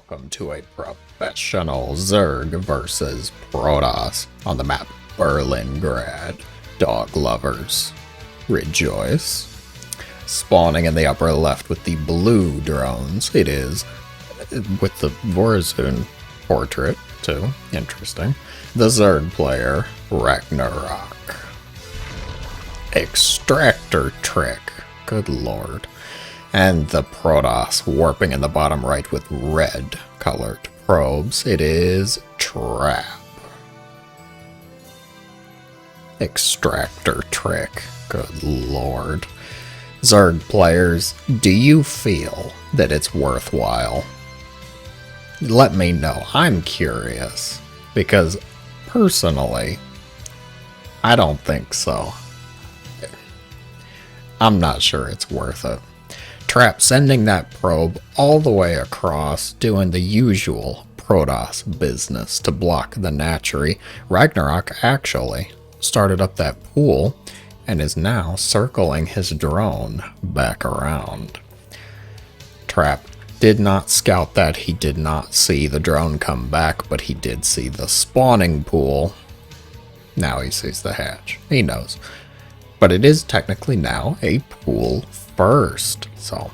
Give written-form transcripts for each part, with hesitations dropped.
welcome to a professional Zerg versus Protoss on the map Berlingrad. Dog lovers, rejoice. Spawning in the upper left with the blue drones, it is, with the Vorazun portrait too, interesting, the Zerg player, RagnaroK. Extractor trick, good lord. And the Protoss warping in the bottom right with red colored probes, it is Trap. Extractor trick, good lord. Zerg players, do you feel that it's worthwhile? Let me know, I'm curious, because personally, I don't think so. I'm not sure it's worth it. Trap sending that probe all the way across, doing the usual Protoss business to block the Natchery. RagnaroK actually started up that pool and is now circling his drone back around. Trap did not scout that. He did not see the drone come back, but he did see the spawning pool. Now he sees the hatch. He knows. But it is technically now a pool first. So,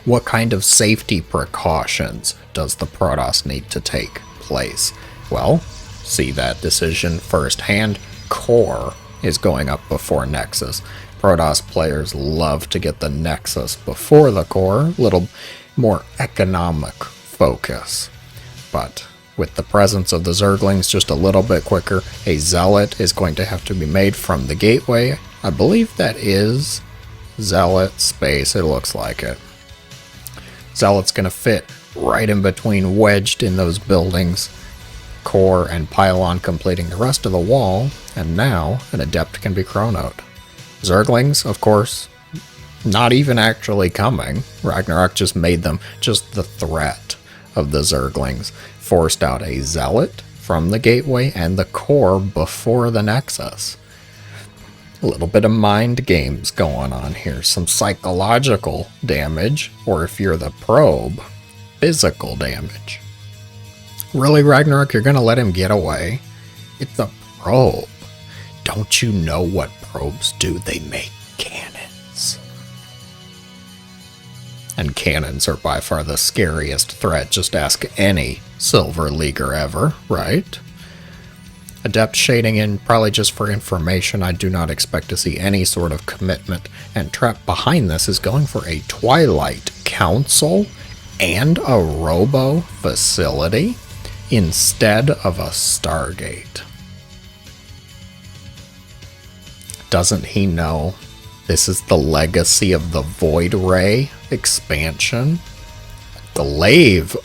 what kind of safety precautions does the Protoss need to take place? Well, see that decision firsthand. Core is going up before Nexus. Protoss players love to get the Nexus before the core, a little more economic focus. But with the presence of the Zerglings just a little bit quicker, a Zealot is going to have to be made from the gateway. I believe that is Zealot space, it looks like it. Zealot's going to fit right in between, wedged in those buildings. Core and Pylon completing the rest of the wall, and now an Adept can be chronoed. Zerglings, of course, not even actually coming. RagnaroK just made them, just the threat of the Zerglings forced out a Zealot from the gateway and the core before the Nexus. A little bit of mind games going on here, some psychological damage, or if you're the probe, physical damage. Really, RagnaroK, you're gonna let him get away? It's a probe. Don't you know what probes do? They make cannons. And cannons are by far the scariest threat. Just ask any Silver Leaguer ever, right? Adept shading in, probably just for information. I do not expect to see any sort of commitment. And Trap behind this is going for a Twilight Council and a Robo facility instead of a Stargate. Doesn't he know this is the legacy of the Void Ray expansion? Glaive.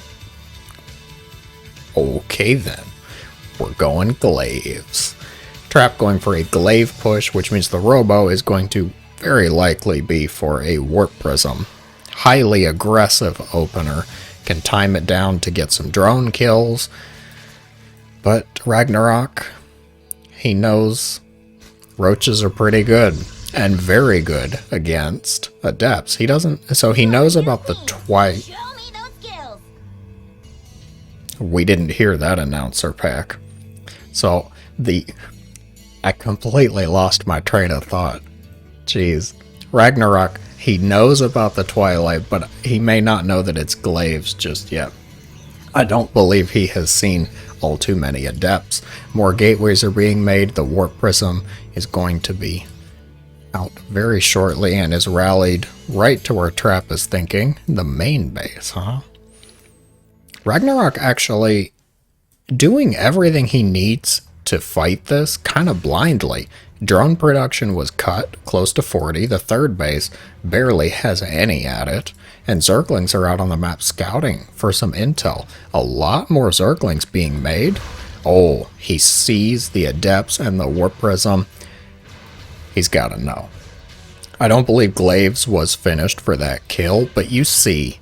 Okay then. We're going Glaives. Trap going for a Glaive push, which means the Robo is going to very likely be for a Warp Prism. Highly aggressive opener. Can time it down to get some drone kills. But RagnaroK, he knows roaches are pretty good. And very good against Adepts. He doesn't, so he knows about the Twilight. We didn't hear that announcer pack. So, I completely lost my train of thought. Jeez. RagnaroK, he knows about the Twilight, but he may not know that it's Glaives just yet. I don't believe he has seen all too many Adepts. More gateways are being made. The Warp Prism is going to be out very shortly and is rallied right to where Trap is thinking. The main base, huh? RagnaroK actually doing everything he needs to fight this kind of blindly. Drone production was cut close to 40. The third base barely has any at it. And Zerglings are out on the map scouting for some intel. A lot more Zerglings being made. Oh, he sees the Adepts and the Warp Prism. He's got to know. I don't believe Glaives was finished for that kill, but you see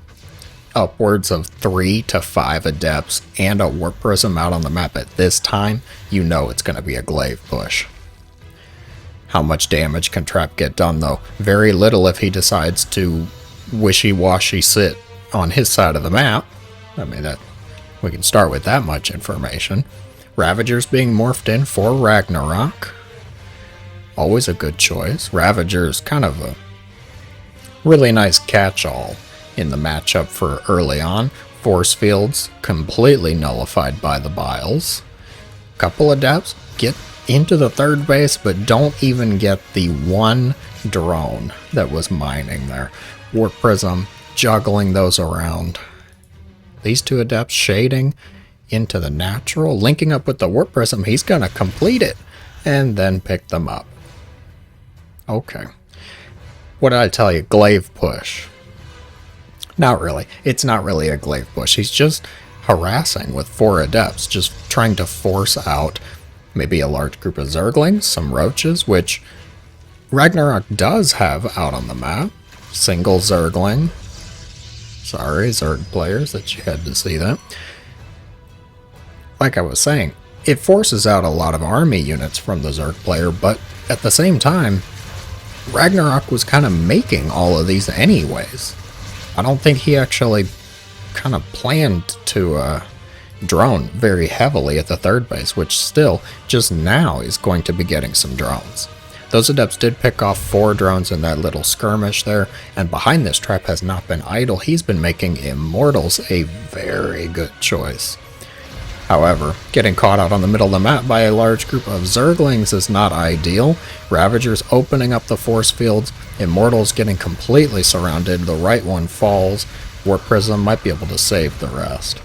upwards of 3 to 5 Adepts and a Warp Prism out on the map at this time, you know it's going to be a Glaive push. How much damage can Trap get done though? Very little if he decides to wishy-washy sit on his side of the map. I mean, that we can start with that much information. Ravagers being morphed in for RagnaroK. Always a good choice. Ravager's kind of a really nice catch-all in the matchup for early on. Force fields completely nullified by the Biles. Couple of Adepts get into the third base, but don't even get the one drone that was mining there. Warp Prism juggling those around. These two Adepts shading into the natural, linking up with the Warp Prism. He's gonna complete it and then pick them up. Okay. What did I tell you? Glaive push. Not really. It's not really a glaive push. He's just harassing with 4 Adepts, just trying to force out maybe a large group of Zerglings, some Roaches, which RagnaroK does have out on the map. Single Zergling. Sorry, Zerg players, that you had to see that. Like I was saying, it forces out a lot of army units from the Zerg player, but at the same time, RagnaroK was kind of making all of these anyways. I don't think he actually kind of planned to drone very heavily at the third base, which still, just now, is going to be getting some drones. Those Adepts did pick off 4 drones in that little skirmish there, and behind this trap has not been idle. He's been making Immortals a very good choice. However, getting caught out on the middle of the map by a large group of Zerglings is not ideal. Ravagers opening up the force fields, Immortals getting completely surrounded, the right one falls, Warp Prism might be able to save the rest.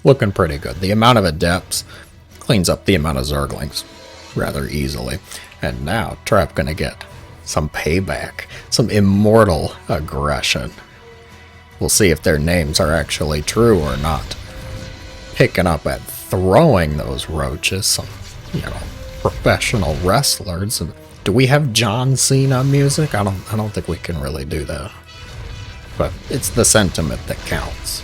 Looking pretty good. The amount of Adepts cleans up the amount of Zerglings rather easily. And now, Trap gonna get some payback, some immortal aggression. We'll see if their names are actually true or not. Picking up at throwing those roaches, some, professional wrestlers. Do we have John Cena music? I don't think we can really do that. But it's the sentiment that counts.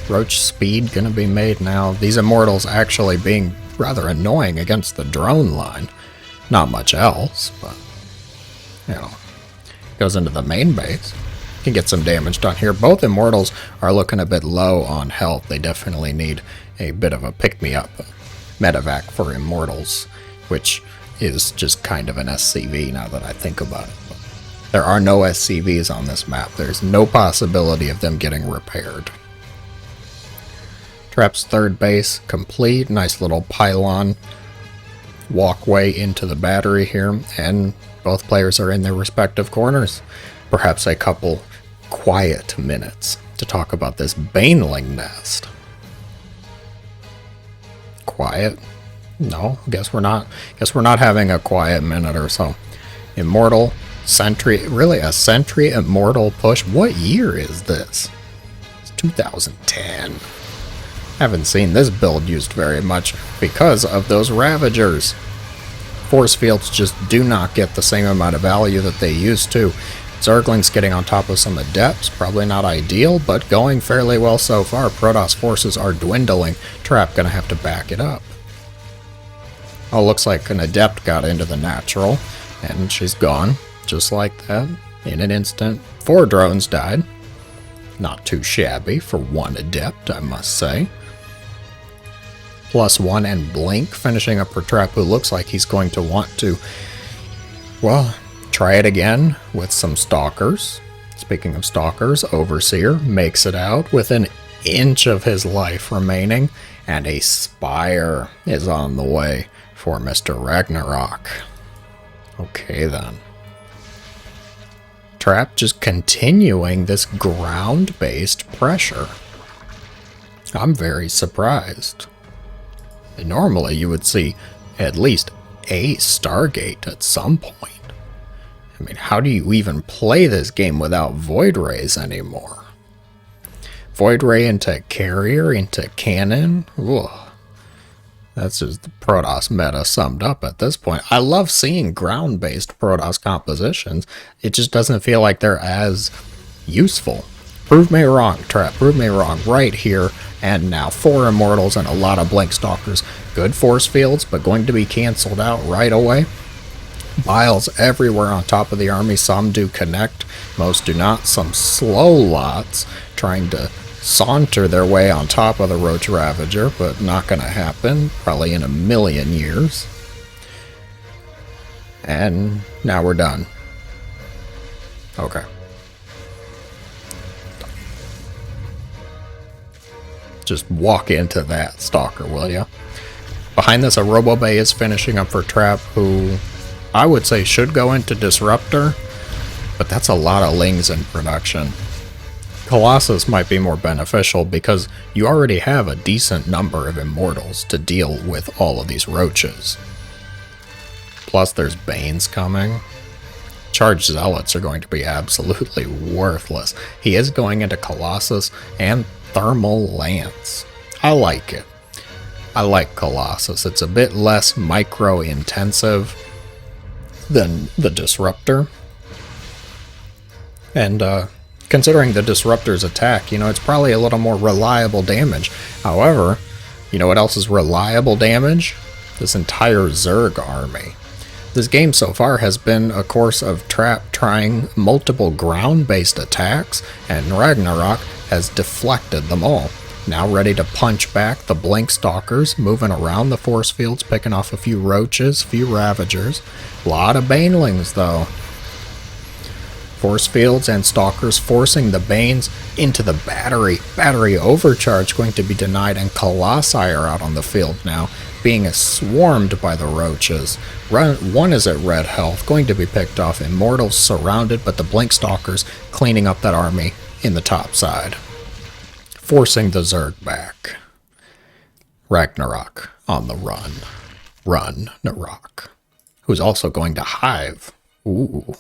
Roach speed gonna be made now. These Immortals actually being rather annoying against the drone line. Not much else, but, goes into the main base. Can get some damage done here. Both Immortals are looking a bit low on health. They definitely need a bit of a pick-me-up medevac for Immortals, which is just kind of an SCV now that I think about it. But there are no SCVs on this map. There's no possibility of them getting repaired. Trap's third base complete. Nice little pylon walkway into the battery here, and both players are in their respective corners. Perhaps a couple quiet minutes to talk about this Baneling nest. Quiet? No, guess we're not having a quiet minute or so. Immortal, Sentry, really a Sentry Immortal push? What year is this? It's 2010. Haven't seen this build used very much because of those Ravagers. Force fields just do not get the same amount of value that they used to. Zerglings getting on top of some Adepts, probably not ideal, but going fairly well so far. Protoss forces are dwindling. Trap gonna have to back it up. Oh, looks like an Adept got into the natural, and she's gone, just like that, in an instant. 4 drones died. Not too shabby for one Adept, I must say. +1 and Blink, finishing up for Trap, who looks like he's going to want to, well, try it again with some Stalkers. Speaking of Stalkers, Overseer makes it out with an inch of his life remaining, and a Spire is on the way for Mr. RagnaroK. Okay then. Trap just continuing this ground-based pressure. I'm very surprised. Normally you would see at least a Stargate at some point. I mean, how do you even play this game without Void Rays anymore? Void Ray into Carrier, into Cannon? Ugh. That's just the Protoss meta summed up at this point. I love seeing ground-based Protoss compositions. It just doesn't feel like they're as useful. Prove me wrong, Trap. Prove me wrong right here and now. 4 Immortals and a lot of Blink Stalkers. Good force fields, but going to be canceled out right away. Biles everywhere on top of the army. Some do connect, most do not. Some slow lots trying to saunter their way on top of the Roach Ravager, but not going to happen. Probably in a million years. And now we're done. Okay. Just walk into that, Stalker, will ya? Behind this, a Robobay is finishing up for Trap, who I would say should go into Disruptor, but that's a lot of Lings in production. Colossus might be more beneficial because you already have a decent number of Immortals to deal with all of these Roaches. Plus there's Banes coming. Charged Zealots are going to be absolutely worthless. He is going into Colossus and Thermal Lance. I like it. I like Colossus. It's a bit less micro-intensive than the Disruptor. And considering the Disruptor's attack, it's probably a little more reliable damage. However, you know what else is reliable damage? This entire Zerg army. This game so far has been a course of Trap trying multiple ground-based attacks, and RagnaroK has deflected them all. Now ready to punch back, the Blink Stalkers moving around the force fields, picking off a few Roaches, a few Ravagers. A lot of Banelings though. Force fields and Stalkers forcing the Banes into the battery. Battery overcharge going to be denied, and Colossi are out on the field now, being swarmed by the Roaches. One is at red health, going to be picked off. Immortals surrounded, but the Blink Stalkers cleaning up that army in the top side, forcing the Zerg back. RagnaroK on the run. Run, Narok. Who's also going to Hive. Ooh.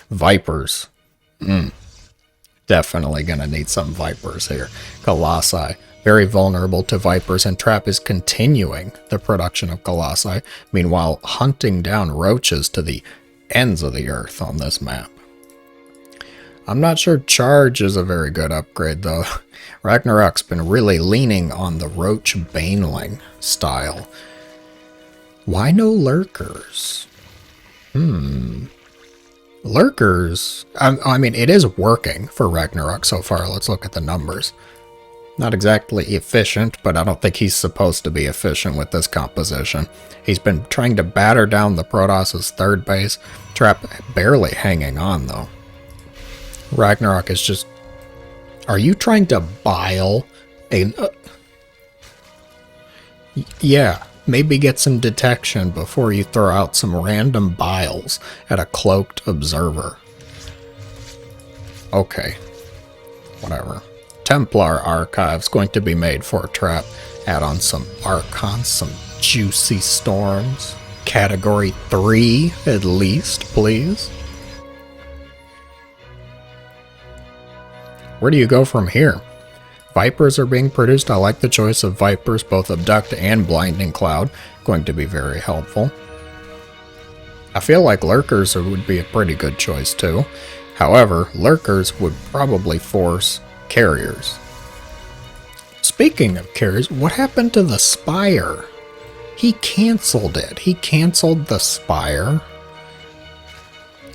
Vipers. Definitely gonna need some Vipers here. Colossi. Very vulnerable to Vipers, and Trap is continuing the production of Colossi, meanwhile hunting down Roaches to the ends of the earth on this map. I'm not sure Charge is a very good upgrade though. RagnaroK's been really leaning on the Roach Baneling style. Why no Lurkers? Lurkers, I mean, it is working for RagnaroK so far. Let's look at the numbers. Not exactly efficient, but I don't think he's supposed to be efficient with this composition. He's been trying to batter down the Protoss' third base. Trap barely hanging on, though. RagnaroK is just... Are you trying to bile a... Yeah, maybe get some detection before you throw out some random biles at a cloaked observer. Okay. Whatever. Templar Archives going to be made for Trap. Add on some Archons, some juicy storms. Category 3 at least, please. Where do you go from here? Vipers are being produced. I like the choice of Vipers, both Abduct and Blinding Cloud. Going to be very helpful. I feel like Lurkers would be a pretty good choice too. However, Lurkers would probably force Carriers. Speaking of Carriers, what happened to the Spire? He canceled it. He canceled the Spire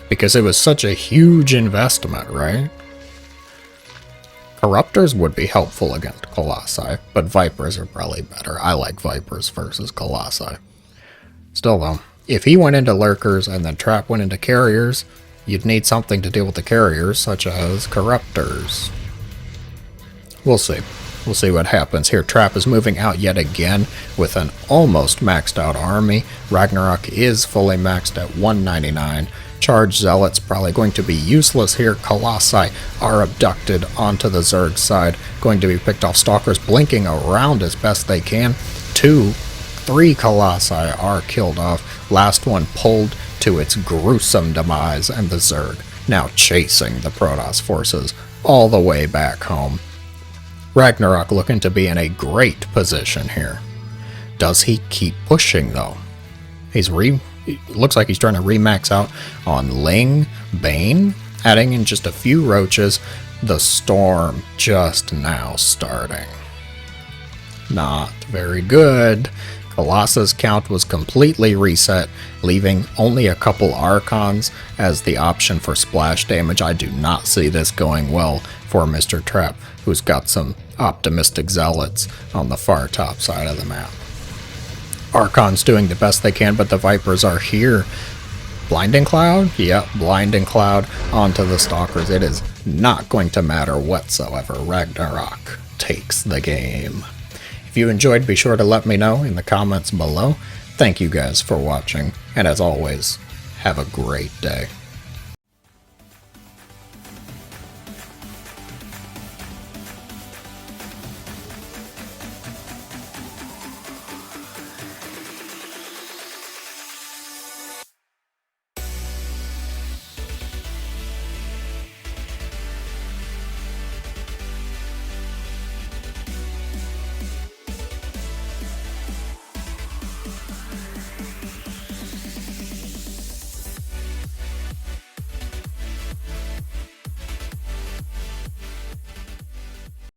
because it was such a huge investment, right? Corruptors would be helpful against Colossi, but Vipers are probably better. I like Vipers versus Colossi. Still though, if he went into Lurkers and then Trap went into Carriers, you'd need something to deal with the Carriers, such as Corruptors. We'll see. We'll see what happens here. Trap is moving out yet again with an almost maxed out army. RagnaroK is fully maxed at 199. Charged Zealots probably going to be useless here. Colossi are abducted onto the Zerg side. Going to be picked off. Stalkers blinking around as best they can. 3 Colossi are killed off. Last one pulled to its gruesome demise, and the Zerg now chasing the Protoss forces all the way back home. RagnaroK looking to be in a great position here. Does he keep pushing though? Looks like he's trying to remax out on Ling, Bane, adding in just a few Roaches. The Storm just now starting. Not very good. Colossus count was completely reset, leaving only a couple Archons as the option for splash damage. I do not see this going well for Mr. Trap, who's got some optimistic zealots on the far top side of the map. Archon's doing the best they can, but the Vipers are here. Blinding Cloud? Yep, Blinding Cloud onto the Stalkers. It is not going to matter whatsoever. RagnaroK takes the game. If you enjoyed, be sure to let me know in the comments below. Thank you guys for watching, and as always, have a great day.